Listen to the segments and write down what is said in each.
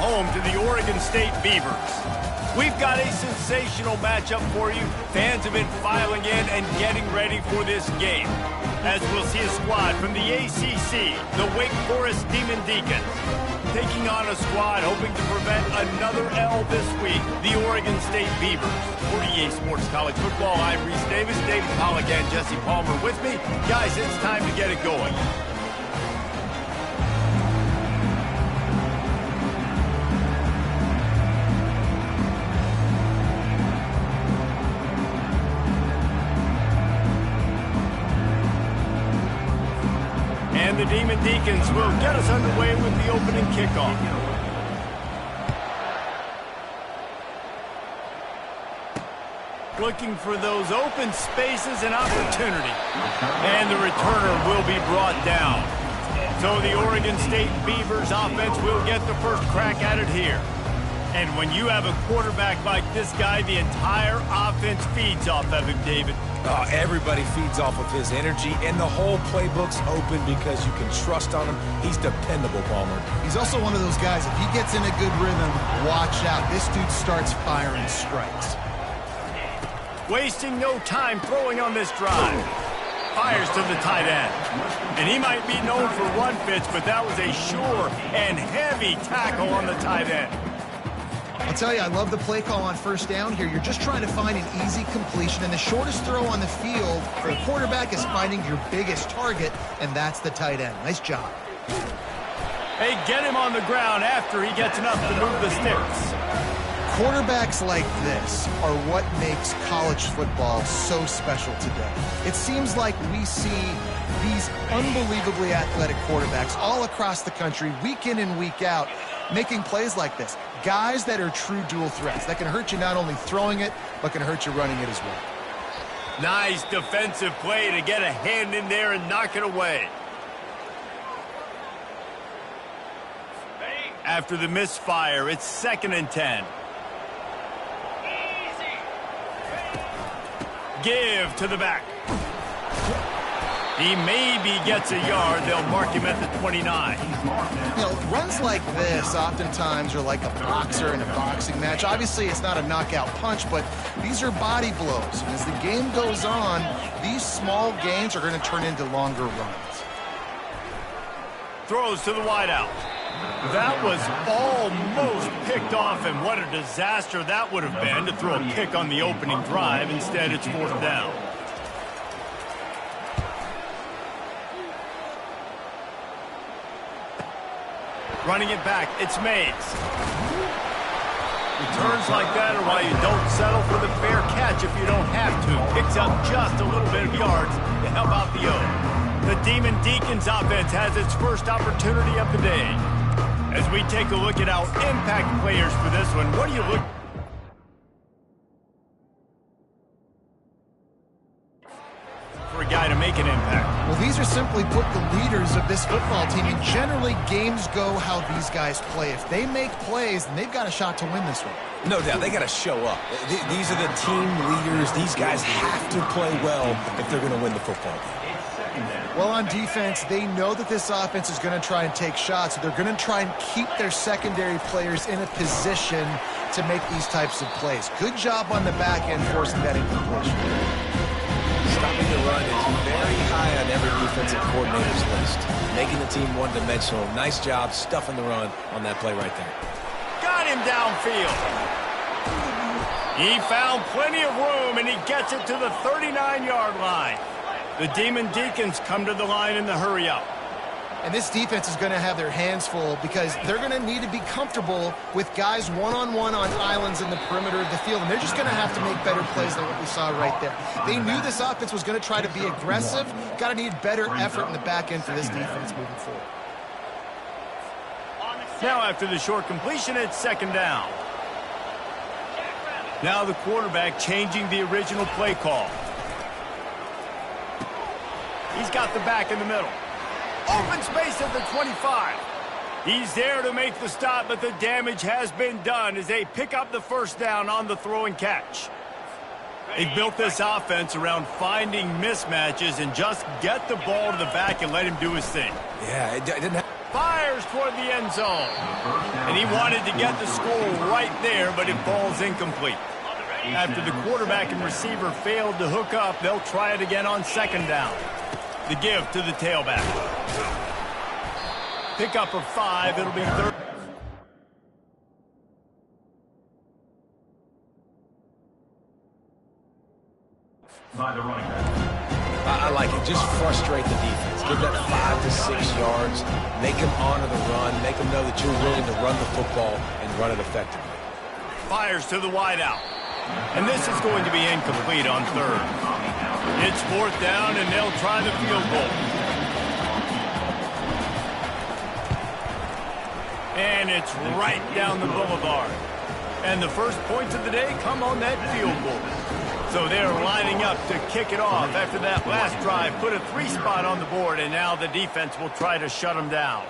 home to the Oregon State Beavers. We've got a sensational matchup for you. Fans have been filing in and getting ready for this game, as we'll see a squad from the ACC, the Wake Forest Demon Deacons, taking on a squad hoping to prevent another L this week, the Oregon State Beavers. For EA Sports College Football, I'm Reese Davis, David Pollack, and Jesse Palmer with me. Guys, it's time to get it going. And the Demon Deacons will get us underway with the opening kickoff. Looking for those open spaces and opportunity. And the returner will be brought down. So the Oregon State Beavers offense will get the first crack at it here. And when you have a quarterback like this guy, the entire offense feeds off of him, David. Oh, everybody feeds off of his energy, and the whole playbook's open because you can trust on him. He's dependable, Palmer. He's also one of those guys, if he gets in a good rhythm, watch out. This dude starts firing strikes. Wasting no time throwing on this drive. Fires to the tight end. And he might be known for run fits, but that was a sure and heavy tackle on the tight end. I'll tell you, I love the play call on first down here. You're just trying to find an easy completion, and the shortest throw on the field for the quarterback is finding your biggest target, and that's the tight end. Nice job. Hey, get him on the ground after he gets enough to move the sticks. Quarterbacks like this are what makes college football so special today. It seems like we see these unbelievably athletic quarterbacks all across the country, week in and week out, making plays like this. Guys that are true dual threats that can hurt you not only throwing it, but can hurt you running it as well. Nice defensive play to get a hand in there and knock it away. After the misfire, it's 2nd and 10. Give to the back. He maybe gets a yard. They'll mark him at the 29. You know, runs like this oftentimes are like a boxer in a boxing match. Obviously, it's not a knockout punch, but these are body blows. And as the game goes on, these small gains are going to turn into longer runs. Throws to the wideout. That was almost picked off, and what a disaster that would have been to throw a pick on the opening drive. Instead, it's 4th down. Running it back, it's Mays. Returns like that are why you don't settle for the fair catch if you don't have to. Picks up just a little bit of yards to help out the O. The Demon Deacons offense has its first opportunity of the day. As we take a look at our impact players for this one, what do you look for a guy to make an impact? Well, these are simply put the leaders of this football team, and generally games go how these guys play. If they make plays, then they've got a shot to win this one. No doubt, they got to show up. These are the team leaders. These guys have to play well if they're going to win the football game. Well, on defense, they know that this offense is going to try and take shots, so they're going to try and keep their secondary players in a position to make these types of plays. Good job on the back end forcing that incompletion. Stopping the run is very high on every defensive coordinator's list. Making the team one-dimensional. Nice job stuffing the run on that play right there. Got him downfield. He found plenty of room, and he gets it to the 39-yard line. The Demon Deacons come to the line in the hurry-up. And this defense is going to have their hands full because they're going to need to be comfortable with guys one-on-one on islands in the perimeter of the field, and they're just going to have to make better plays than what we saw right there. They knew this offense was going to try to be aggressive. Got to need better effort in the back end for this defense moving forward. Now after the short completion, it's 2nd down. Now the quarterback changing the original play call. He's got the back in the middle. Open space at the 25. He's there to make the stop, but the damage has been done as they pick up the first down on the throw and catch. They've built this offense around finding mismatches and just get the ball to the back and let him do his thing. Yeah, it didn't have... Fires toward the end zone. And he wanted to get the score right there, but it falls incomplete. After the quarterback and receiver failed to hook up, they'll try it again on second down. The give to the tailback. Pickup of 5. It'll be third. By the running back. I like it. Just frustrate the defense. Give that 5 to 6 yards. Make them honor the run. Make them know that you're willing to run the football and run it effectively. Fires to the wideout. And this is going to be incomplete on third. It's fourth down, and they'll try the field goal. And it's right down the boulevard. And the first points of the day come on that field goal. So they're lining up to kick it off after that last drive. Put a 3 spot on the board, and now the defense will try to shut them down.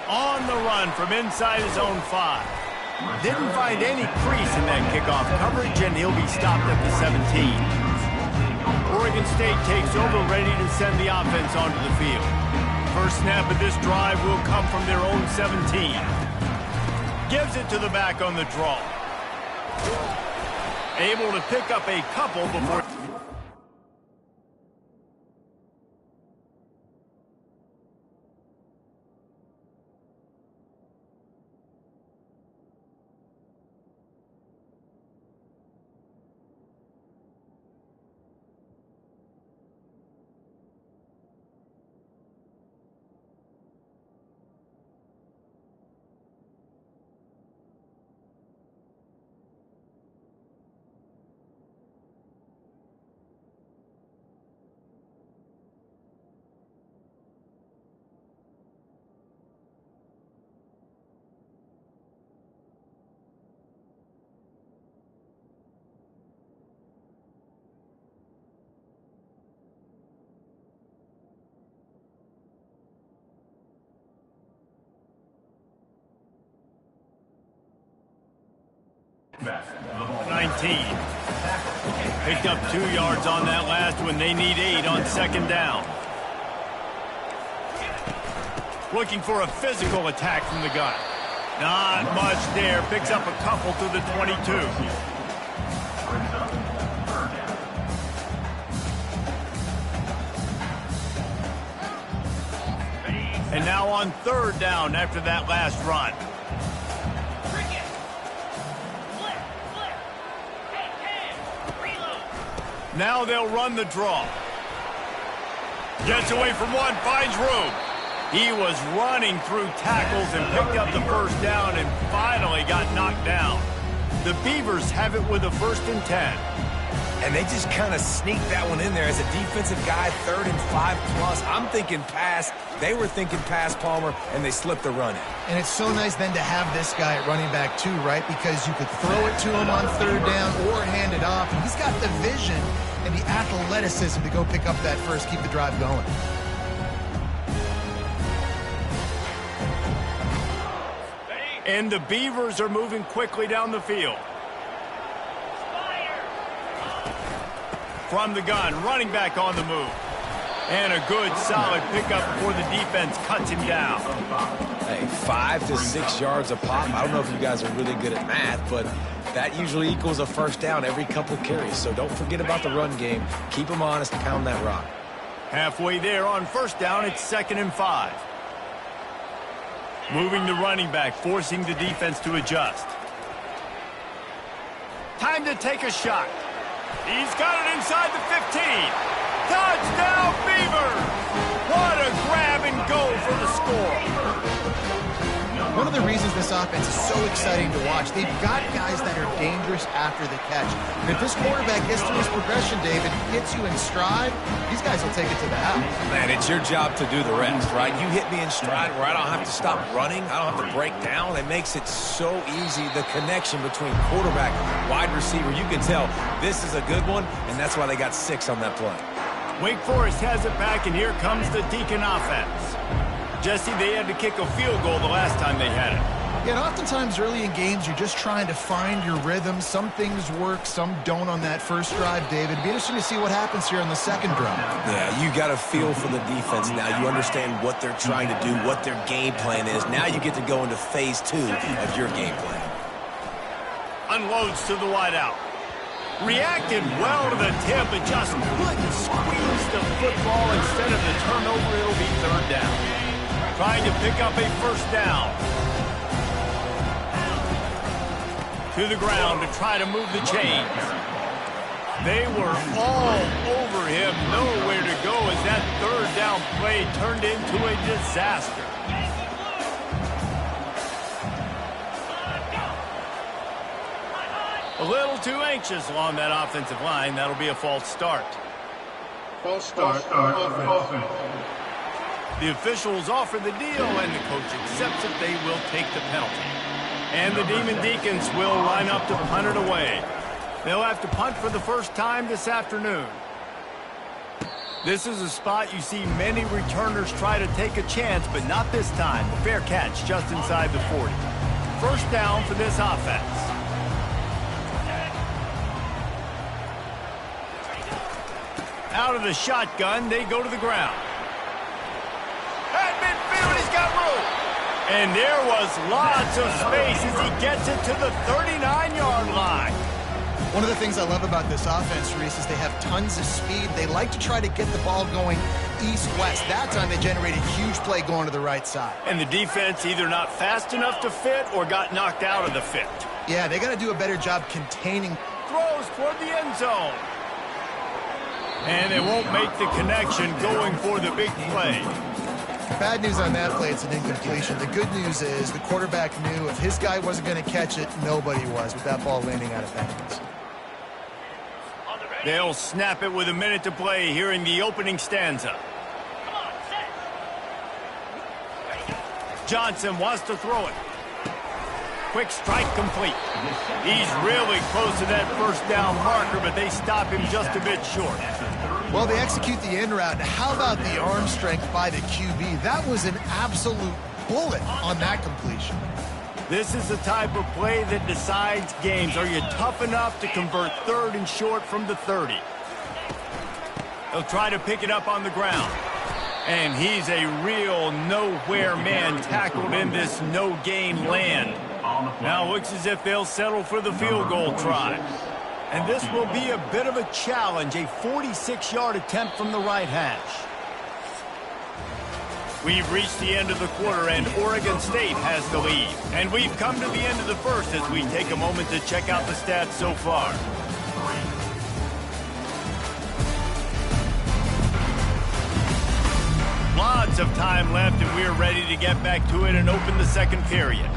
On the run from inside his own 5. Didn't find any crease in that kickoff coverage, and he'll be stopped at the 17. Oregon State takes over, ready to send the offense onto the field. First snap of this drive will come from their own 17. Gives it to the back on the draw. Able to pick up a couple before... Back. 19. Picked up 2 yards on that last one. They need 8 on second down. Looking for a physical attack from the gun. Not much there. Picks up a couple to the 22. And now on third down after that last run. Now they'll run the draw. Gets away from one, finds room. He was running through tackles and picked up the first down and finally got knocked down. The Beavers have it with a 1st and 10. And they just kind of sneaked that one in there as a defensive guy, 3rd and 5+. I'm thinking pass. They were thinking pass, Palmer, and they slipped the run in. And it's so nice then to have this guy at running back too, right? Because you could throw it to him on third down or hand it off. And he's got the vision and the athleticism to go pick up that first, keep the drive going. And the Beavers are moving quickly down the field. From the gun, running back on the move. And a good, solid pickup before the defense cuts him down. Hey, 5 to 6 yards a pop. I don't know if you guys are really good at math, but that usually equals a first down every couple of carries. So don't forget about the run game. Keep them honest, pound that rock. Halfway there on first down, it's 2nd and 5. Moving the running back, forcing the defense to adjust. Time to take a shot. He's got it inside the 15. Touchdown, Beavers! What a grab and go for the score. One of the reasons this offense is so exciting to watch, they've got guys that are dangerous after the catch. And if this quarterback gets through his progression, David, hits you in stride, these guys will take it to the house. Man, it's your job to do the rest, right? You hit me in stride where I don't have to stop running. I don't have to break down. It makes it so easy, the connection between quarterback and wide receiver. You can tell this is a good one, and that's why they got 6 on that play. Wake Forest has it back, and here comes the Deacon offense. Jesse, they had to kick a field goal the last time they had it. Yeah, and oftentimes early in games, you're just trying to find your rhythm. Some things work, some don't on that first drive, David. It'd be interesting to see what happens here on the second drive. Yeah, you got a feel for the defense now. You understand what they're trying to do, what their game plan is. Now you get to go into phase 2 of your game plan. Unloads to the wideout. Reacted well to the tip, but just couldn't squeeze the football. Instead of the turnover, it'll be third down. Trying to pick up a first down. To the ground to try to move the chains. They were all over him, nowhere to go as that third down play turned into a disaster. A little too anxious along that offensive line. That'll be a false start. False start. Offense. The officials offer the deal, and the coach accepts it. They will take the penalty. And the Demon Deacons will line up to punt it away. They'll have to punt for the first time this afternoon. This is a spot you see many returners try to take a chance, but not this time. The fair catch just inside the 40. First down for this offense. Out of the shotgun, they go to the ground. At midfield, he's got room. And there was lots of space as he gets it to the 39-yard line. One of the things I love about this offense, Reese, is they have tons of speed. They like to try to get the ball going east-west. That time they generated a huge play going to the right side. And the defense either not fast enough to fit or got knocked out of the fit. Yeah, they got to do a better job containing. Throws toward the end zone. And they won't make the connection going for the big play. Bad news on that play, it's an incompletion. The good news is the quarterback knew if his guy wasn't going to catch it, nobody was with that ball landing out of bounds. They'll snap it with a minute to play here in the opening stanza. Johnson wants to throw it. Quick strike complete. He's really close to that first down marker, but they stop him just a bit short. Well, they execute the in route. How about the arm strength by the QB? That was an absolute bullet on that completion. This is the type of play that decides games. Are you tough enough to convert third and short from the 30? They'll try to pick it up on the ground. And he's a real nowhere man tackled in this no-gain land. Now looks as if they'll settle for the field goal try. And this will be a bit of a challenge, a 46-yard attempt from the right hash. We've reached the end of the quarter, and Oregon State has the lead. And we've come to the end of the first as we take a moment to check out the stats so far. Lots of time left, and we're ready to get back to it and open the second period.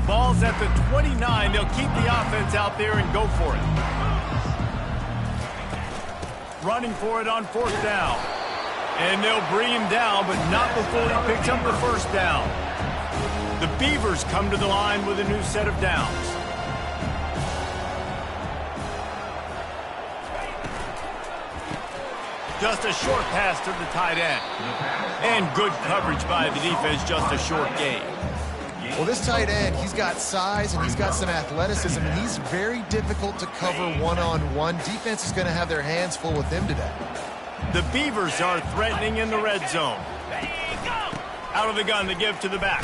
Ball's at the 29. They'll keep the offense out there and go for it. Running for it on fourth down. And they'll bring him down, but not before he picks up the first down. The Beavers come to the line with a new set of downs. Just a short pass to the tight end. And good coverage by the defense, just a short gain. Well, this tight end, he's got size and he's got some athleticism, and he's very difficult to cover one-on-one. Defense is going to have their hands full with him today. The Beavers are threatening in the red zone. Out of the gun, the give to the back.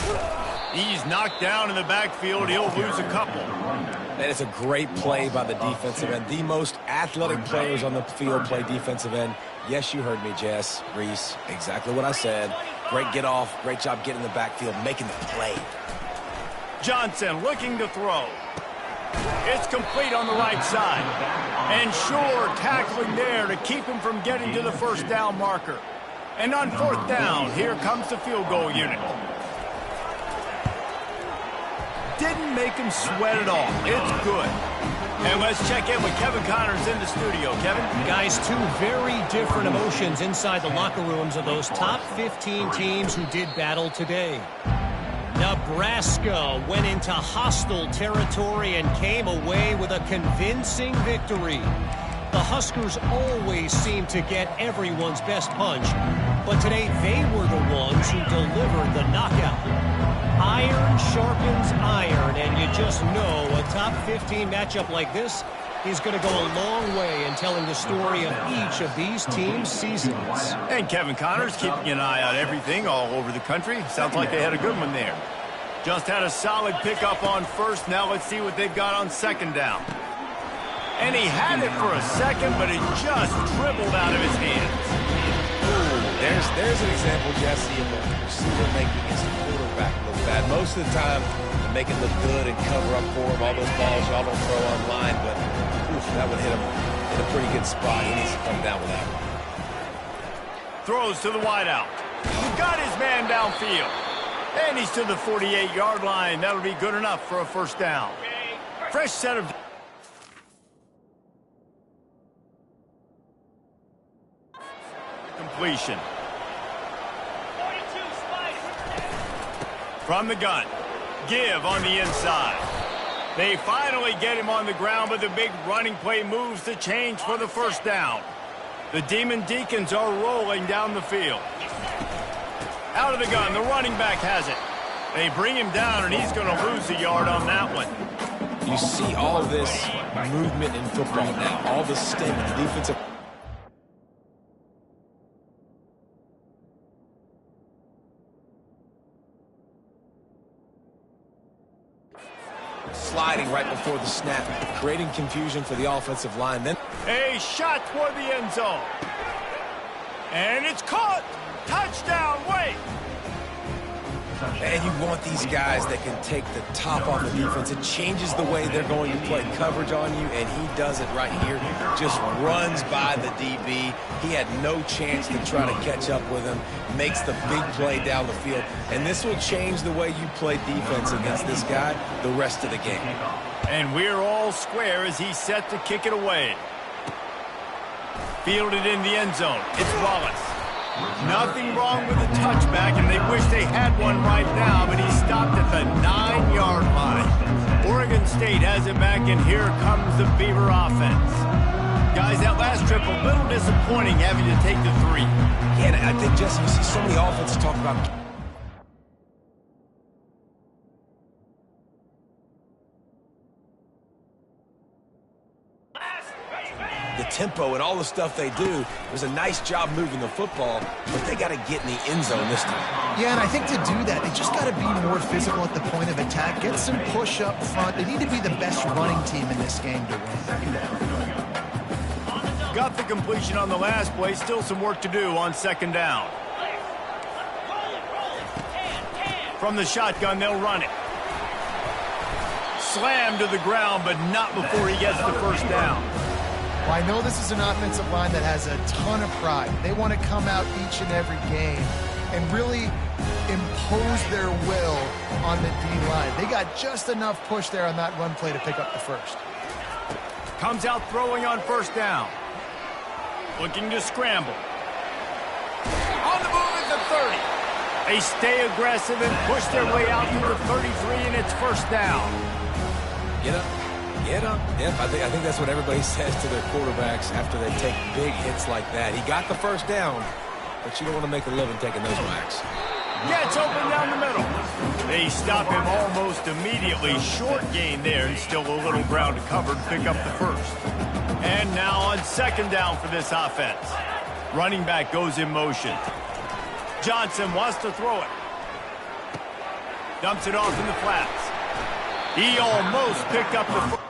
He's knocked down in the backfield. He'll lose a couple. That is a great play by the defensive end. The most athletic players on the field play defensive end. Yes, you heard me, Jess, Reese. Exactly what I said. Great get off. Great job getting in the backfield, making the play. Johnson looking to throw. It's complete on the right side. And Shore tackling there to keep him from getting to the first down marker. And on fourth down, here comes the field goal unit. Didn't make him sweat at all. It's good. And let's check in with Kevin Connors in the studio. Kevin? Guys, two very different emotions inside the locker rooms of those top 15 teams who did battle today. Nebraska went into hostile territory and came away with a convincing victory. The Huskers always seem to get everyone's best punch, but today they were the ones who delivered the knockout. Iron sharpens iron, and you just know a top 15 matchup like this is going to go a long way in telling the story of each of these teams' seasons. And Kevin Connors keeping an eye on everything all over the country. Sounds like they had a good one there. Just had a solid pickup on first. Now let's see what they've got on second down. And he had it for a second, but it just dribbled out of his hands. Ooh, there's an example, Jesse, of a receiver making his quarterback look bad. Most of the time, they make it look good and cover up for him. All those balls y'all don't throw online, but oof, that would hit him in a pretty good spot. He needs to come down with that one. Throws to the wideout. Got his man downfield. And he's to the 48-yard line. That'll be good enough for a first down. Fresh set of... completion. From the gun. Give on the inside. They finally get him on the ground, but the big running play moves the change for the first down. The Demon Deacons are rolling down the field. Out of the gun, the running back has it. They bring him down, and he's going to lose a yard on that one. You see all this movement in football now, all the sting, the defensive... sliding right before the snap, creating confusion for the offensive line. Then a shot toward the end zone. And it's caught. Touchdown, Wake. And you want these guys that can take the top off the defense. It changes the way they're going to play coverage on you, and he does it right here. Just runs by the DB. He had no chance to try to catch up with him. Makes the big play down the field. And this will change the way you play defense against this guy the rest of the game. And we're all square as he's set to kick it away. Fielded in the end zone. It's Wallace. Nothing wrong with the touchback, and they wish they had one right now, but he stopped at the 9-yard line. Oregon State has it back, and here comes the Beaver offense. Guys, that last trip, a little disappointing having to take the 3. Yeah, and I think, Jesse, you see so many offenses talk about... the tempo and all the stuff they do. It was a nice job moving the football, but they got to get in the end zone this time. Yeah, and I think to do that, they just got to be more physical at the point of attack. Get some push up front. They need to be the best running team in this game to win. Got the completion on the last play. Still some work to do on second down. From the shotgun, they'll run it. Slammed to the ground, but not before he gets the first down. Well, I know this is an offensive line that has a ton of pride. They want to come out each and every game and really impose their will on the D-line. They got just enough push there on that run play to pick up the first. Comes out throwing on first down. Looking to scramble. On the move at the 30. They stay aggressive and push their way out to the 33, and it's first down. Get up. Get up. Yep, I think that's what everybody says to their quarterbacks after they take big hits like that. He got the first down, but you don't want to make a living taking those whacks. Gets open down the middle. They stop him almost immediately. Short gain there, and still a little ground to cover to pick up the first. And now on second down for this offense. Running back goes in motion. Johnson wants to throw it. Dumps it off in the flats. He almost picked up the first.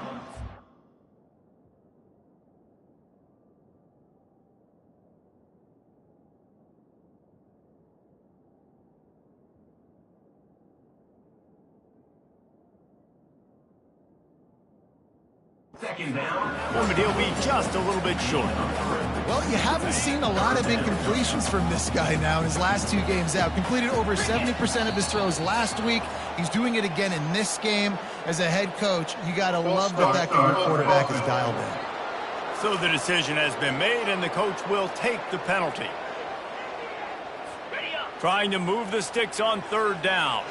Second down. But he'll be just a little bit short. Well, you haven't seen a lot of incompletions from this guy now in his last 2 games out. Completed over 70% of his throws last week. He's doing it again in this game. As a head coach, you got to love that kind of quarterback is dialed in. So the decision has been made, and the coach will take the penalty. Trying to move the sticks on third down.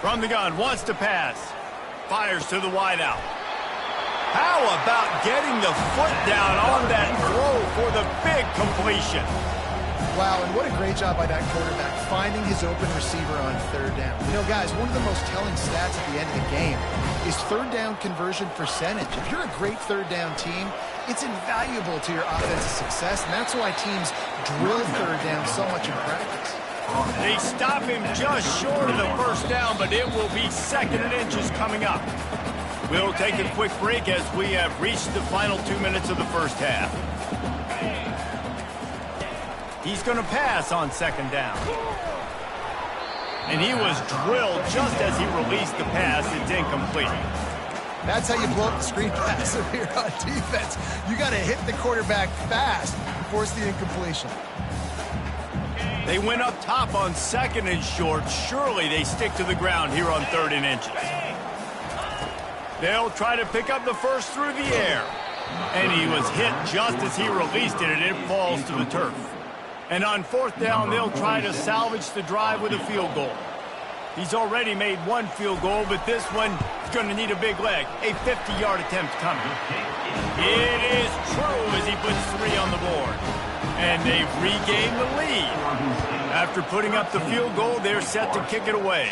From the gun, wants to pass. Fires to the wideout. How about getting the foot down on that throw for the big completion? Wow, and what a great job by that quarterback, finding his open receiver on third down. You know, guys, one of the most telling stats at the end of the game is third down conversion percentage. If you're a great third down team, it's invaluable to your offensive success, and that's why teams drill third down so much in practice. They stop him just short of the first down, but it will be 2nd and inches coming up. We'll take a quick break as we have reached the final 2 minutes of the first half. He's going to pass on 2nd down. And he was drilled just as he released the pass. It's incomplete. That's how you blow up the screen pass here on defense. You got to hit the quarterback fast and force the incompletion. They went up top on 2nd and short. Surely they stick to the ground here on 3rd and inches. They'll try to pick up the first through the air. And he was hit just as he released it, and it falls to the turf. And on 4th down, they'll try to salvage the drive with a field goal. He's already made 1 field goal, but this one is going to need a big leg. A 50-yard attempt coming. It is true as he puts 3 on the board. And they've regained the lead. After putting up the field goal, they're set to kick it away.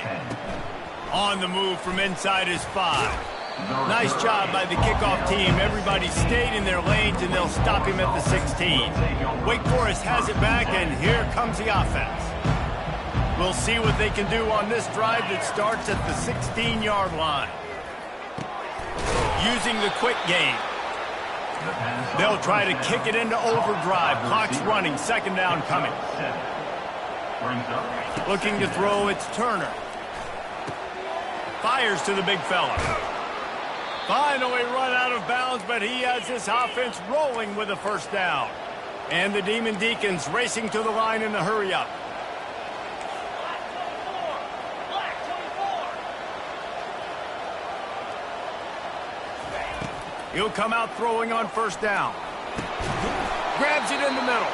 On the move from inside his 5. Nice job by the kickoff team. Everybody stayed in their lanes, and they'll stop him at the 16. Wake Forest has it back, and here comes the offense. We'll see what they can do on this drive that starts at the 16-yard line. Using the quick game. They'll try to kick it into overdrive. Clock's running. 2nd down coming. Looking to throw, it's Turner. Fires to the big fella. Finally run out of bounds, but he has this offense rolling with a 1st down. And the Demon Deacons racing to the line in a hurry-up. He'll come out throwing on 1st down. Grabs it in the middle.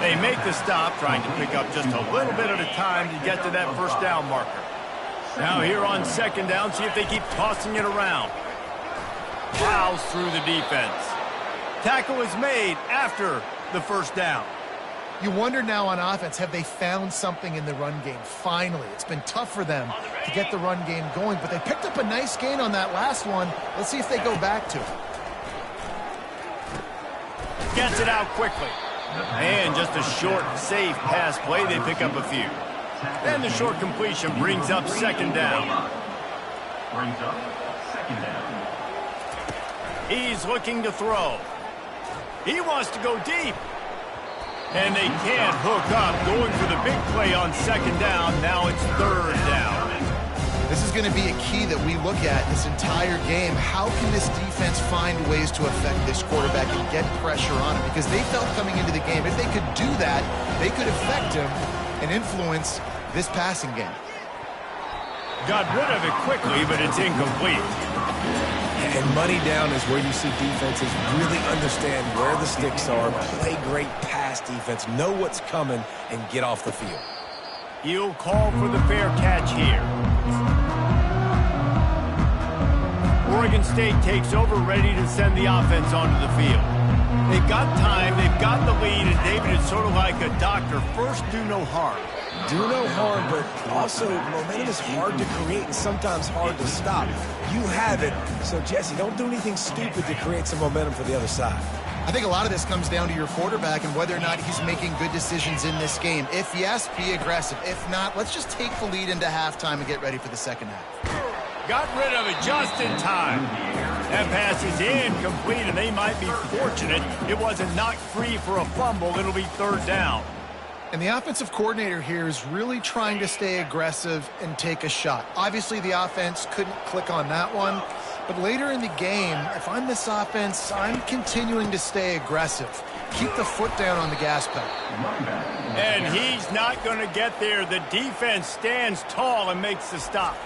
They make the stop, trying to pick up just a little bit at a time to get to that 1st down marker. Now here on 2nd down, see if they keep tossing it around. Plows through the defense. Tackle is made after the 1st down. You wonder now on offense, have they found something in the run game? Finally, it's been tough for them to get the run game going, but they picked up a nice gain on that last one. Let's see if they go back to it. Gets it out quickly. And just a short, safe pass play. They pick up a few. And the short completion brings up 2nd down. He's looking to throw. He wants to go deep. And they can't hook up. Going for the big play on 2nd down. Now it's 3rd down. This is going to be a key that we look at this entire game. How can this defense find ways to affect this quarterback and get pressure on him? Because they felt coming into the game, if they could do that, they could affect him and influence this passing game. Got rid of it quickly, but it's incomplete. And money down is where you see defenses really understand where the sticks are, play great pass defense, know what's coming, and get off the field. He'll call for the fair catch here. Oregon State takes over, ready to send the offense onto the field. They've got time, they've got the lead, and David is sort of like a doctor. First, do no harm. Do no harm, but also momentum is hard to create and sometimes hard to stop. You have it, so Jesse, don't do anything stupid to create some momentum for the other side. I think a lot of this comes down to your quarterback and whether or not he's making good decisions in this game. If yes, be aggressive. If not, let's just take the lead into halftime and get ready for the 2nd half. Got rid of it just in time. That pass is incomplete, and they might be fortunate it wasn't knocked free for a fumble. It'll be 3rd down. And the offensive coordinator here is really trying to stay aggressive and take a shot. Obviously, the offense couldn't click on that one. But later in the game, if I'm this offense, I'm continuing to stay aggressive. Keep the foot down on the gas pedal. And he's not going to get there. The defense stands tall and makes the stop.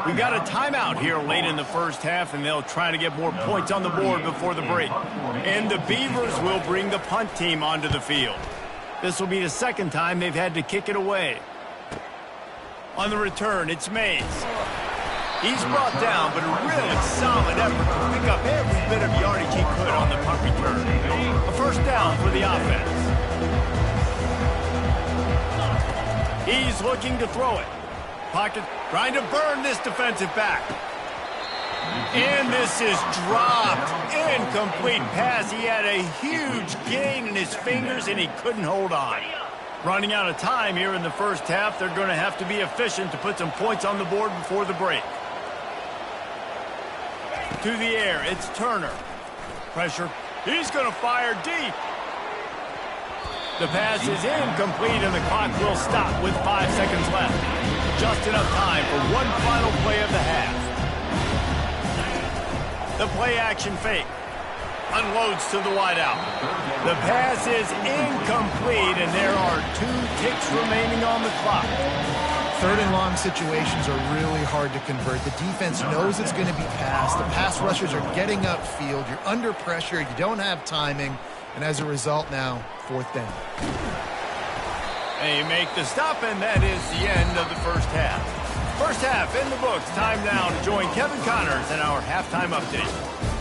We've got a timeout here late in the first half, and they'll try to get more points on the board before the break. And the Beavers will bring the punt team onto the field. This will be the 2nd time they've had to kick it away. On the return, it's Mays. He's brought down, but a really solid effort to pick up every bit of yardage he could on the punt return. A first down for the offense. He's looking to throw it. Pocket trying to burn this defensive back. And this is dropped. Incomplete pass. He had a huge gain in his fingers, and he couldn't hold on. Running out of time here in the first half. They're going to have to be efficient to put some points on the board before the break. To the air, it's Turner. Pressure. He's going to fire deep. The pass is incomplete, and the clock will stop with 5 seconds left. Just enough time for one final play of the half. The play action fake. Unloads to the wideout. The pass is incomplete, and there are 2 ticks remaining on the clock. Third and long situations are really hard to convert. The defense knows it's going to be passed. The pass rushers are getting upfield. You're under pressure. You don't have timing. And as a result now, 4th down. They make the stop, and that is the end of the first half. First half in the books. Time now to join Kevin Connors in our halftime update.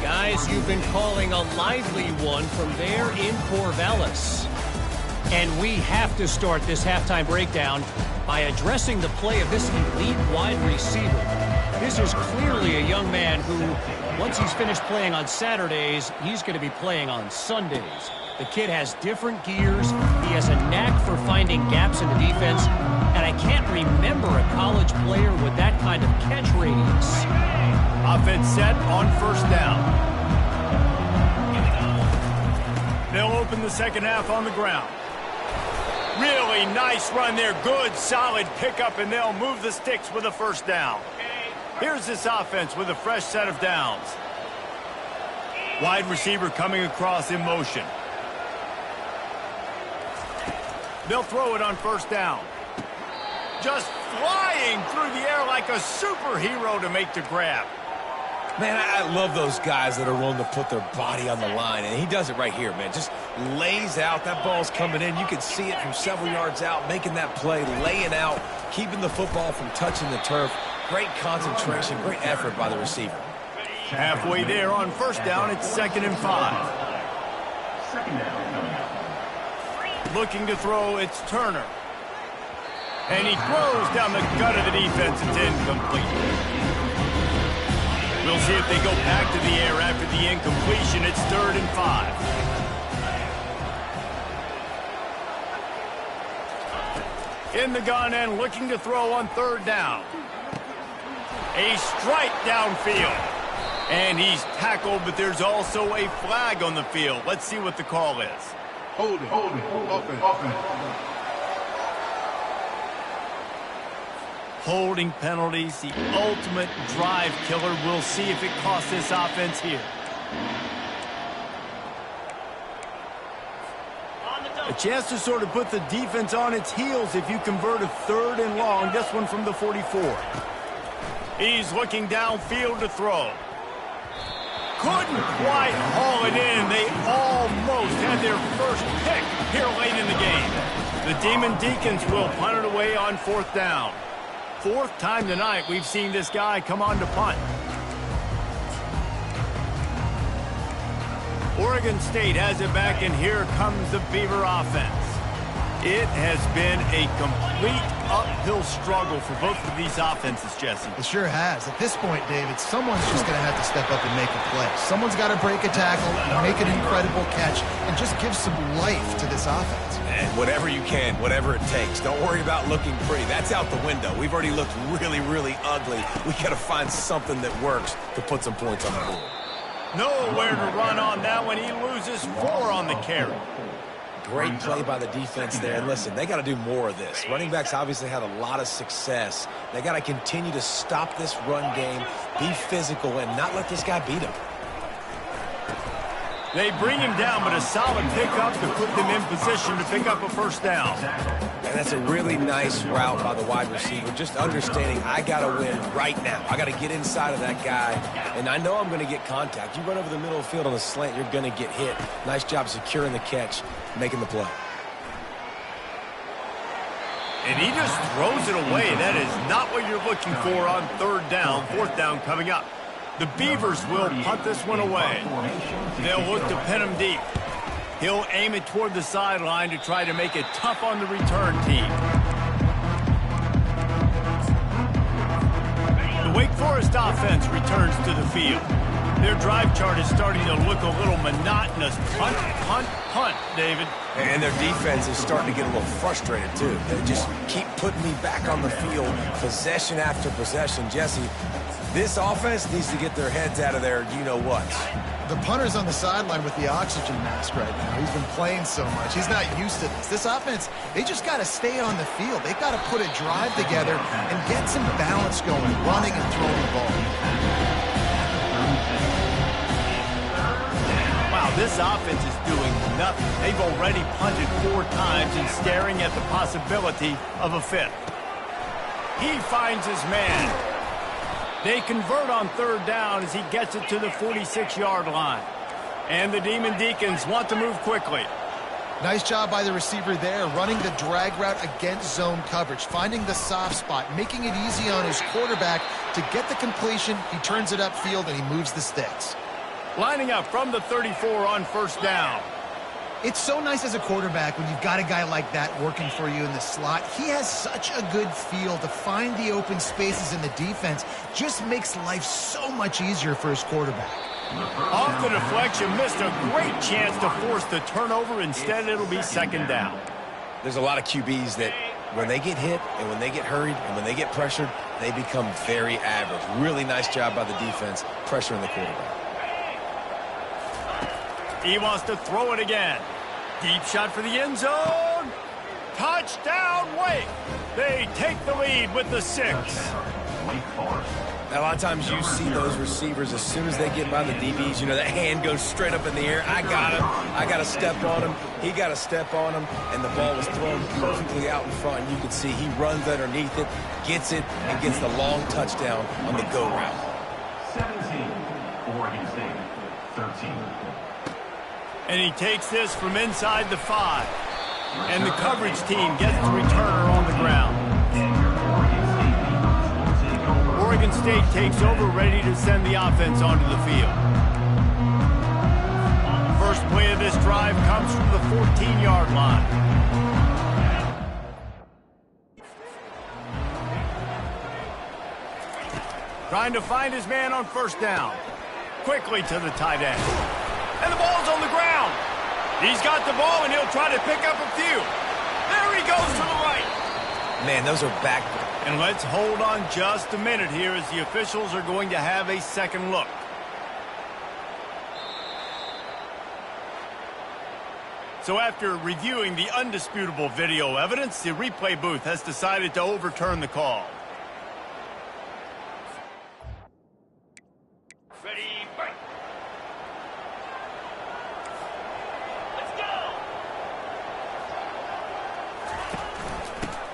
Guys, you've been calling a lively one from there in Corvallis. And we have to start this halftime breakdown by addressing the play of this elite wide receiver. This is clearly a young man who, once he's finished playing on Saturdays, he's going to be playing on Sundays. The kid has different gears. He has a knack for finding gaps in the defense. And I can't remember a college player with that kind of catch radius. Offense set on first down. They'll open the second half on the ground. Really nice run there. Good, solid pickup, and they'll move the sticks with a first down. Here's this offense with a fresh set of downs. Wide receiver coming across in motion. They'll throw it on first down. Just flying through the air like a superhero to make the grab. Man, I love those guys that are willing to put their body on the line, and he does it right here, man. Just lays out. That ball's coming in. You can see it from several yards out, making that play, laying out, keeping the football from touching the turf. Great concentration, great effort by the receiver. Halfway there on first down, it's 2nd and 5. Looking to throw, it's Turner. And he throws down the gut of the defense. It's incomplete. We'll see if they go back to the air after the incompletion. It's 3rd and 5. In the gun and looking to throw on 3rd down. A strike downfield. And he's tackled, but there's also a flag on the field. Let's see what the call is. Holding, offense. Holding penalties, the ultimate drive killer. We'll see if it costs this offense here. A chance to sort of put the defense on its heels if you convert a 3rd and long. This one from the 44. He's looking downfield to throw. Couldn't quite haul it in. They almost had their first pick here late in the game. The Demon Deacons will punt it away on 4th down. 4th time tonight we've seen this guy come on to punt. Oregon State has it back, and here comes the Beaver offense. It has been a complete uphill struggle for both of these offenses, Jesse. It sure has. At this point, David, someone's just going to have to step up and make a play. Someone's got to break a tackle, make an incredible catch, and just give some life to this offense. And whatever you can, whatever it takes. Don't worry about looking pretty. That's out the window. We've already looked really, really ugly. We got to find something that works to put some points on the board. Nowhere to run on that one. He loses 4 on the carry. Great play by the defense there. And listen, they got to do more of this. Running backs obviously had a lot of success. They got to continue to stop this run game, be physical, and not let this guy beat them. They bring him down, but a solid pickup to put them in position to pick up a first down. And that's a really nice route by the wide receiver, just understanding I got to win right now. I got to get inside of that guy, and I know I'm going to get contact. You run over the middle of the field on a slant, you're going to get hit. Nice job securing the catch, making the play. And he just throws it away. That is not what you're looking for on third down. Fourth down coming up. The Beavers will punt this one away. They'll look to pin him deep. He'll aim it toward the sideline to try to make it tough on the return team. The Wake Forest offense returns to the field. Their drive chart is starting to look a little monotonous. Punt, punt, punt, David. And their defense is starting to get a little frustrated, too. They just keep putting me back on the field, possession after possession. Jesse, this offense needs to get their heads out of their you-know-what. The punter's on the sideline with the oxygen mask right now. He's been playing so much. He's not used to this. This offense, they just got to stay on the field. They got to put a drive together and get some balance going, running and throwing the ball. Wow, this offense is doing nothing. They've already punted 4 times and staring at the possibility of a 5th. He finds his man. They convert on third down as he gets it to the 46-yard line. And the Demon Deacons want to move quickly. Nice job by the receiver there, running the drag route against zone coverage, finding the soft spot, making it easy on his quarterback to get the completion. He turns it upfield and he moves the sticks. Lining up from the 34 on first down. It's so nice as a quarterback when you've got a guy like that working for you in the slot. He has such a good feel to find the open spaces in the defense. Just makes life so much easier for his quarterback. Off the deflection, missed a great chance to force the turnover. Instead, it'll be second down. There's a lot of QBs that when they get hit and when they get hurried and when they get pressured, they become very average. Really nice job by the defense pressuring the quarterback. He wants to throw it again. Deep shot for the end zone. Touchdown, Wake. They take the lead with the 6. Now, a lot of times you see those receivers, as soon as they get by the DBs, you know, that hand goes straight up in the air. I got him. I got to step on him. He got to step on him. And the ball was thrown perfectly out in front. And you can see he runs underneath it, gets it, and gets the long touchdown on the go route. 17, Oregon State, 13. And he takes this from inside the 5. And the coverage team gets the returner on the ground. Oregon State takes over, ready to send the offense onto the field. First play of this drive comes from the 14-yard line. Trying to find his man on first down. Quickly to the tight end. And the ball's on the ground. He's got the ball, and he'll try to pick up a few. There he goes to the right. Man, those are back. And let's hold on just a minute here as the officials are going to have a second look. So after reviewing the undisputable video evidence, the replay booth has decided to overturn the call. Ready, break.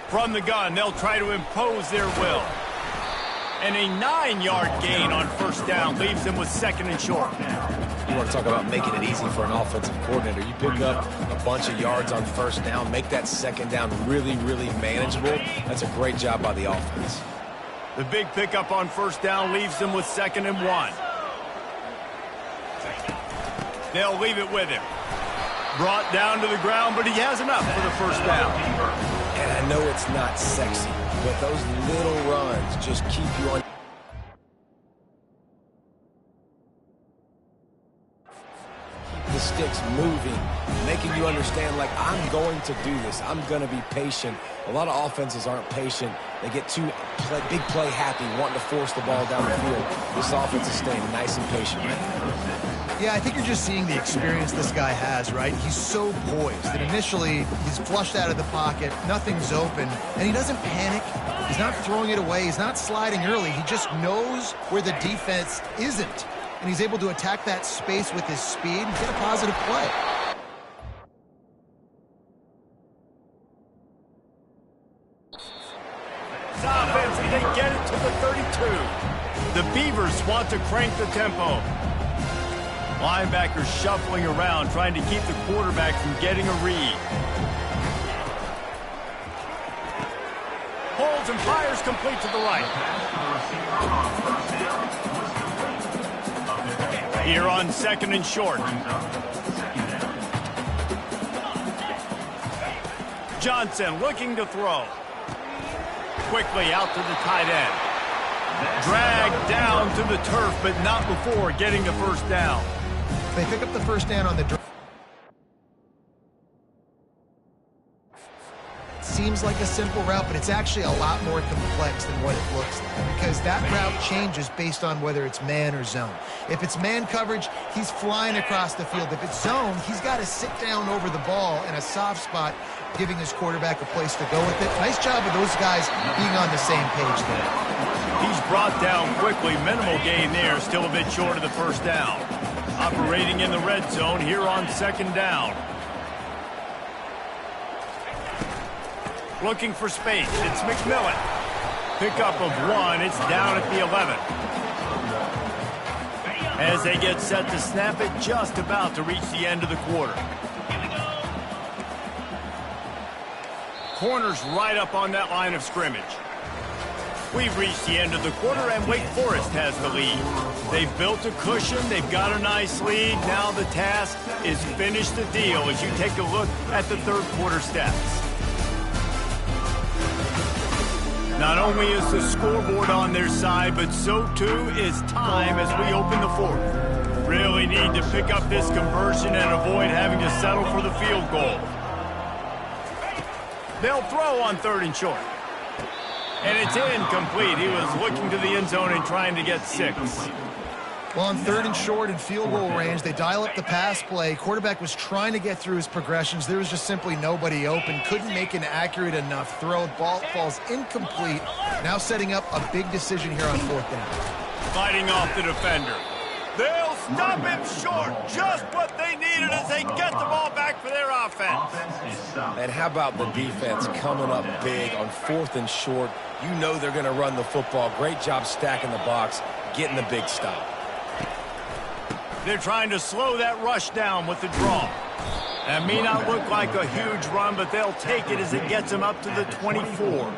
From the gun, they'll try to impose their will. And a 9-yard gain on first down leaves them with second and short. You want to talk about making it easy for an offensive coordinator. You pick up a bunch of yards on first down, make that second down really, really manageable. That's a great job by the offense. The big pickup on first down leaves them with second and 1. They'll leave it with him. Brought down to the ground, but he has enough for the first down. And I know it's not sexy, but those little runs just keep you on. Keep the sticks moving, making you understand, like, I'm going to do this. I'm going to be patient. A lot of offenses aren't patient. They get too big play happy, wanting to force the ball down the field. This offense is staying nice and patient right now. Yeah, I think you're just seeing the experience this guy has, right? He's so poised that initially he's flushed out of the pocket, nothing's open, and he doesn't panic. He's not throwing it away. He's not sliding early. He just knows where the defense isn't, and he's able to attack that space with his speed and get a positive play. This offense, they get it to the 32. The Beavers want to crank the tempo. Linebackers shuffling around, trying to keep the quarterback from getting a read. throws and fires complete to the right. Here on 2nd and short. Johnson looking to throw. Quickly out to the tight end. Dragged down to the turf, but not before getting the first down. They pick up the first down on the drive. Seems like a simple route, but it's actually a lot more complex than what it looks like, because that route changes based on whether it's man or zone. If it's man coverage, he's flying across the field. If it's zone, he's got to sit down over the ball in a soft spot, giving his quarterback a place to go with it. Nice job of those guys being on the same page there. He's brought down quickly. Minimal gain there, still a bit short of the first down. Operating in the red zone here on 2nd down. Looking for space. It's McMillan. Pickup of 1. It's down at the 11. As they get set to snap it, just about to reach the end of the quarter. Corners right up on that line of scrimmage. We've reached the end of the quarter, and Wake Forest has the lead. They've built a cushion. They've got a nice lead. Now the task is finish the deal as you take a look at the third quarter stats. Not only is the scoreboard on their side, but so too is time as we open the fourth. Really need to pick up this conversion and avoid having to settle for the field goal. They'll throw on 3rd and short. And it's incomplete. He was looking to the end zone and trying to get 6. Well, on 3rd and short and field goal range, they dial up the pass play. Quarterback was trying to get through his progressions. There was just simply nobody open. Couldn't make an accurate enough throw. Ball falls incomplete. Now setting up a big decision here on 4th down. Fighting off the defender. They'll stop him short. Just what they needed as they get the ball back for their offense. And how about the defense coming up big on 4th and short? You know they're going to run the football. Great job stacking the box, getting the big stop. They're trying to slow that rush down with the draw. That may not look like a huge run, but they'll take it as it gets them up to the 24.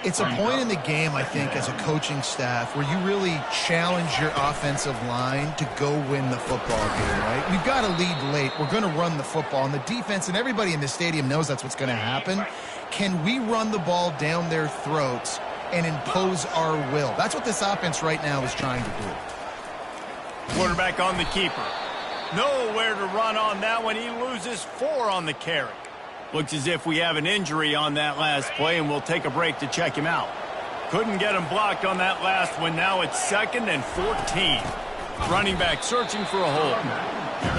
It's a point in the game, I think, as a coaching staff, where you really challenge your offensive line to go win the football game, right? We've got to lead late. We're going to run the football. And the defense and everybody in the stadium knows that's what's going to happen. Can we run the ball down their throats and impose our will? That's what this offense right now is trying to do. Quarterback on the keeper. Nowhere to run on that one. He loses 4 on the carry. Looks as if we have an injury on that last play, and we'll take a break to check him out. Couldn't get him blocked on that last one. Now it's 2nd and 14. Running back searching for a hole.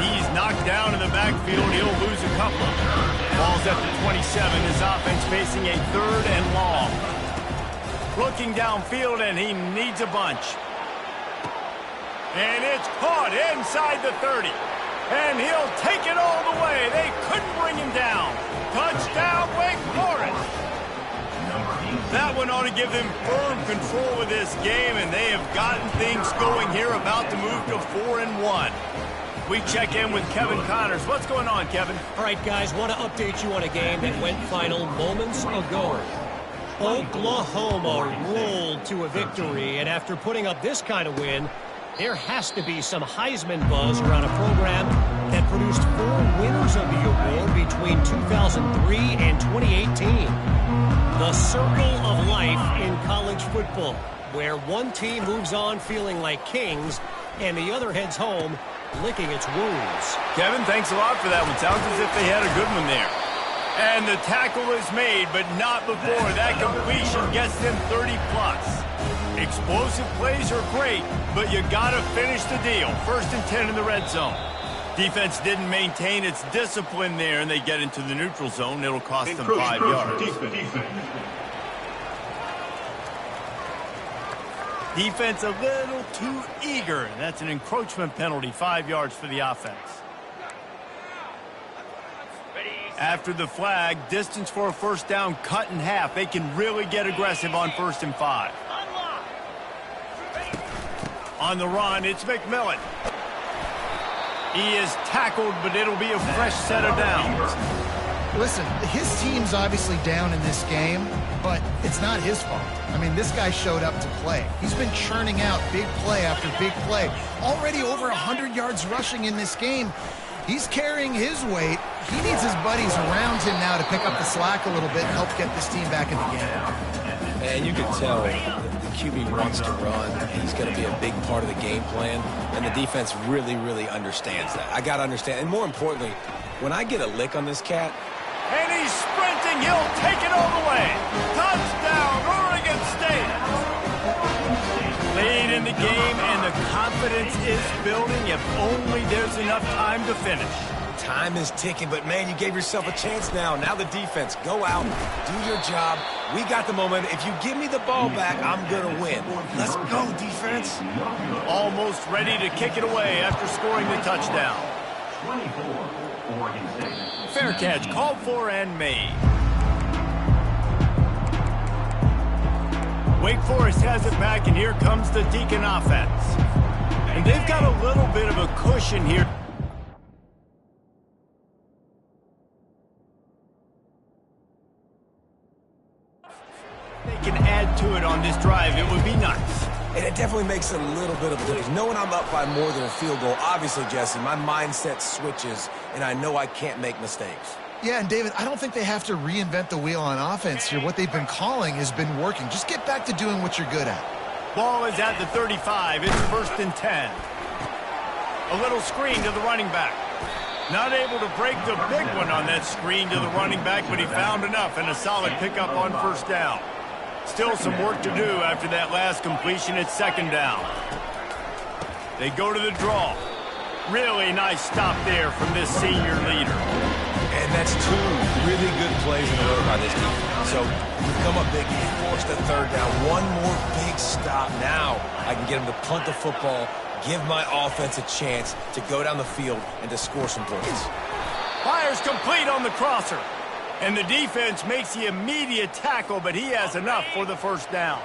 He's knocked down in the backfield. He'll lose a couple. Ball's at the 27. His offense facing a 3rd and long. Looking downfield, and he needs a bunch. And it's caught inside the 30. And he'll take it all the way. They couldn't bring him down. Touchdown, Wake Forest. That one ought to give them firm control of this game, and they have gotten things going here, about to move to 4-1. We check in with Kevin Connors. What's going on, Kevin? All right, guys, want to update you on a game that went final moments ago. Oklahoma rolled to a victory, and after putting up this kind of win, there has to be some Heisman buzz around a program that produced 4 winners of the award between 2003 and 2018. The circle of life in college football, where one team moves on feeling like kings and the other heads home licking its wounds. Kevin, thanks a lot for that one. Sounds as if they had a good one there. And the tackle is made, but not before. That completion gets them 30+. Explosive plays are great, but you got to finish the deal. 1st and 10 in the red zone. Defense didn't maintain its discipline there, and they get into the neutral zone. It'll cost them 5 yards. Defense a little too eager. That's an encroachment penalty, 5 yards for the offense. After the flag, distance for a first down cut in half. They can really get aggressive on 1st and 5. On the run, it's McMillan. He is tackled, but it'll be a fresh set of downs. Listen, his team's obviously down in this game, but it's not his fault. I mean, this guy showed up to play. He's been churning out big play after big play. Already over 100 yards rushing in this game. He's carrying his weight. He needs his buddies around him now to pick up the slack a little bit and help get this team back in the game. And you can tell the QB wants to run. He's going to be a big part of the game plan, and the defense really, really understands that. I got to understand. And more importantly, when I get a lick on this cat, and he's sprinting. He'll take it all the way. Touchdown, Oregon State. Late in the game, and the confidence is building if only there's enough time to finish. time is ticking, but man, you gave yourself a chance now. Now the defense, go out, do your job. We got the momentum. If you give me the ball back, I'm going to win. Let's go, defense. Almost ready to kick it away after scoring the touchdown. 24, Oregon State. Fair catch, called for and made. Wake Forest has it back, and here comes the Deacon offense. And they've got a little bit of a cushion here. They can add to it on this drive. It would be nice. And it definitely makes a little bit of a difference. Knowing I'm up by more than a field goal, obviously, Jesse, my mindset switches, and I know I can't make mistakes. Yeah, and David, I don't think they have to reinvent the wheel on offense here. What they've been calling has been working. Just get back to doing what you're good at. Ball is at the 35. It's 1st and 10. A little screen to the running back. Not able to break the big one on that screen to the running back, but he found enough and a solid pickup on 1st down. Still some work to do after that last completion at 2nd down. They go to the draw. Really nice stop there from this senior leader. And that's 2 really good plays in a row by this defense. So we've come up big, forced the 3rd down. One more big stop. Now I can get him to punt the football, give my offense a chance to go down the field and to score some points. Fires complete on the crosser. And the defense makes the immediate tackle, but he has enough for the 1st down.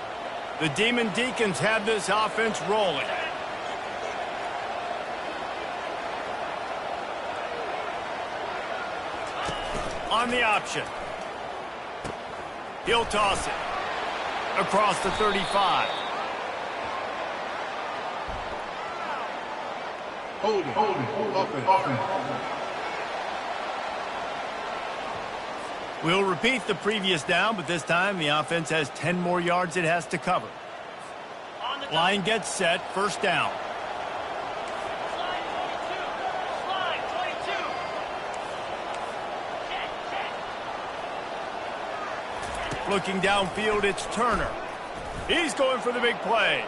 The Demon Deacons have this offense rolling. On the option. He'll toss it. Across the 35. Hold it. Offense. We'll repeat the previous down, but this time the offense has 10 more yards it has to cover. Line gets set, 1st down. Looking downfield, it's Turner. He's going for the big play.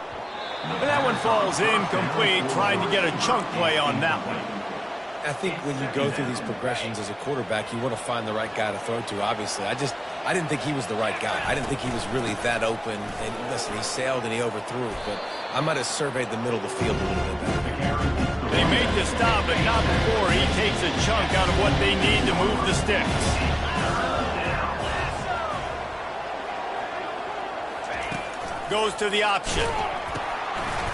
And that one falls incomplete, trying to get a chunk play on that one. I think when you go through these progressions as a quarterback, you want to find the right guy to throw to, obviously. I didn't think he was the right guy. I didn't think he was really that open. And listen, he sailed and he overthrew it, but I might have surveyed the middle of the field a little bit better. They made the stop, but not before he takes a chunk out of what they need to move the sticks. Goes to the option.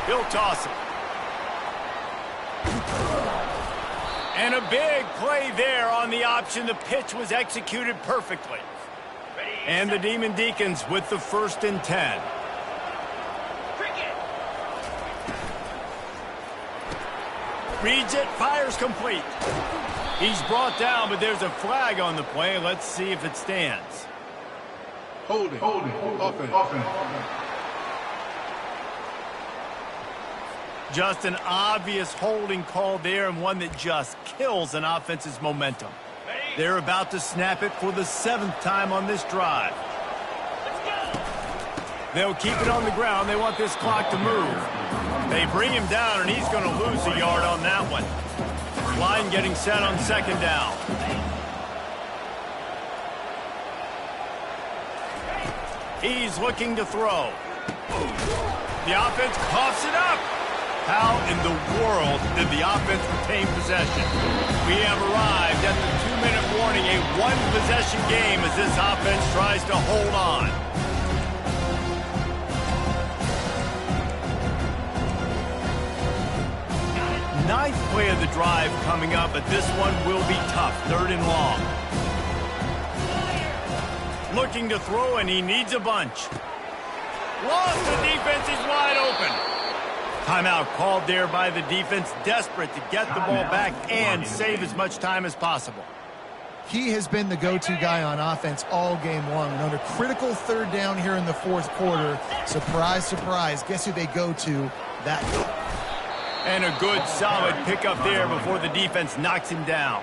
He'll toss it. And a big play there on the option. The pitch was executed perfectly. And the Demon Deacons with the 1st and 10. Reads it, fires complete. He's brought down, but there's a flag on the play. Let's see if it stands. Hold it. Offense. Just an obvious holding call there, and one that just kills an offense's momentum. They're about to snap it for the 7th time on this drive. They'll keep it on the ground. They want this clock to move. They bring him down, and he's going to lose a yard on that one. Line getting set on 2nd down. He's looking to throw. The offense coughs it up. How in the world did the offense retain possession? We have arrived at the 2-minute warning, a 1-possession game as this offense tries to hold on. Ninth play of the drive coming up, but this one will be tough. 3rd and long. looking to throw, and he needs a bunch. Lost, the defense is wide open. Timeout called there by the defense, desperate to get the ball back and save as much time as possible. He has been the go-to guy on offense all game long. And on a critical third down here in the fourth quarter, surprise, surprise, guess who they go to? That guy. And a good, solid pickup there before the defense knocks him down.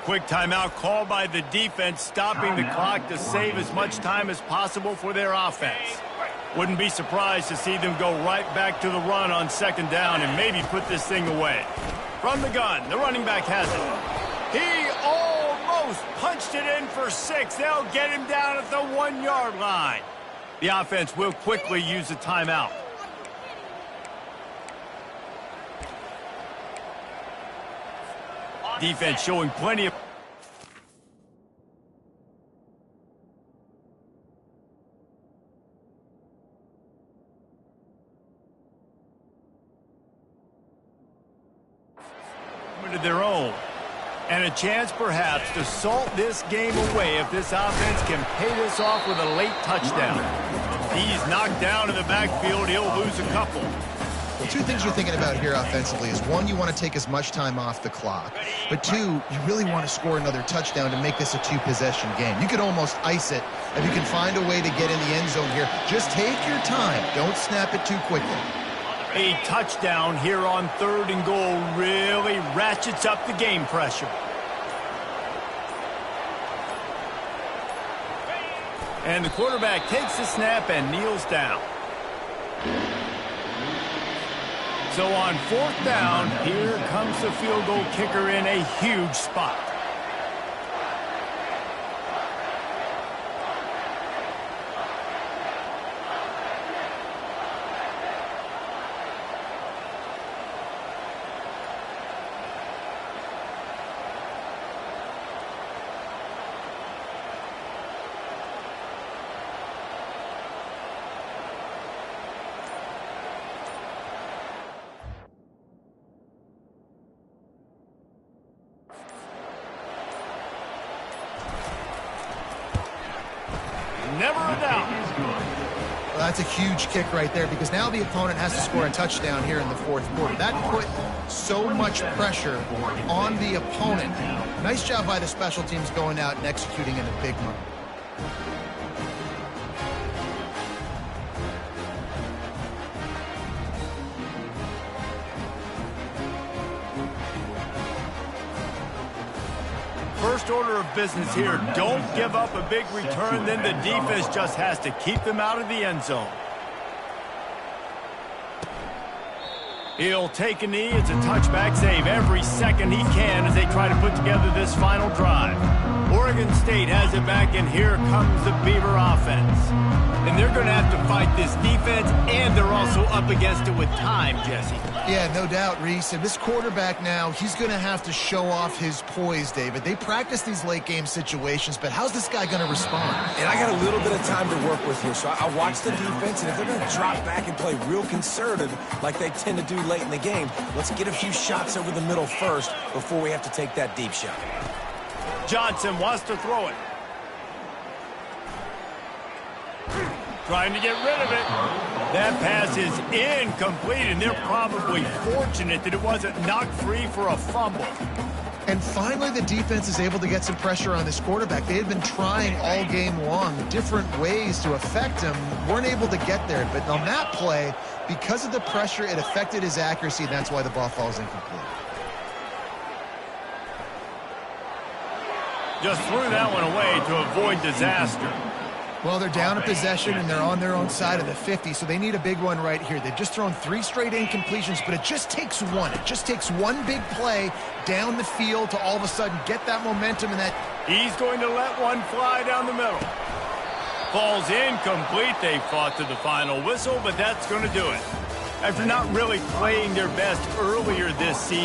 Quick timeout called by the defense, stopping the clock to save as much time as possible for their offense. Wouldn't be surprised to see them go right back to the run on second down and maybe put this thing away. From the gun, the running back has it. He almost punched it in for 6. They'll get him down at the 1-yard line. The offense will quickly use a timeout. Defense showing plenty of... to their own. And a chance perhaps to salt this game away if this offense can pay this off with a late touchdown. He's knocked down in the backfield. He'll lose a couple. Well, two things you're thinking about here offensively is, one, you want to take as much time off the clock. But two, you really want to score another touchdown to make this a two-possession game. You could almost ice it if you can find a way to get in the end zone here. Just take your time. Don't snap it too quickly. A touchdown here on 3rd and goal really ratchets up the game pressure. And the quarterback takes the snap and kneels down. So on 4th down, here comes the field goal kicker in a huge spot. Never a doubt. Well, that's a huge kick right there, because now the opponent has to score a touchdown here in the fourth quarter. That put so much pressure on the opponent. Nice job by the special teams going out and executing in a big moment. First order of business here, don't give up a big return, then the defense just has to keep them out of the end zone. He'll take a knee. It's a touchback save every second he can as they try to put together this final drive. Oregon State has it back, and here comes the Beaver offense. And they're going to have to fight this defense, and they're also up against it with time, Jesse. Yeah, no doubt, Reese. And this quarterback now, he's going to have to show off his poise, David. They practice these late-game situations, but how's this guy going to respond? And I got a little bit of time to work with here, so I watch the defense, and if they're going to drop back and play real conservative like they tend to do late in the game, let's get a few shots over the middle first before we have to take that deep shot. Johnson wants to throw it. Trying to get rid of it. That pass is incomplete, and they're probably fortunate that it wasn't knocked free for a fumble. And finally, the defense is able to get some pressure on this quarterback. They had been trying all game long different ways to affect him, weren't able to get there. But on that play, because of the pressure, it affected his accuracy, and that's why the ball falls incomplete. Just threw that one away to avoid disaster. Well, they're down a possession, and they're on their own side of the 50, so they need a big one right here. They've just thrown 3 straight incompletions, but it just takes one. It just takes one big play down the field to all of a sudden get that momentum and that... He's going to let one fly down the middle. Falls incomplete. They fought to the final whistle, but that's going to do it. After not really playing their best earlier this season,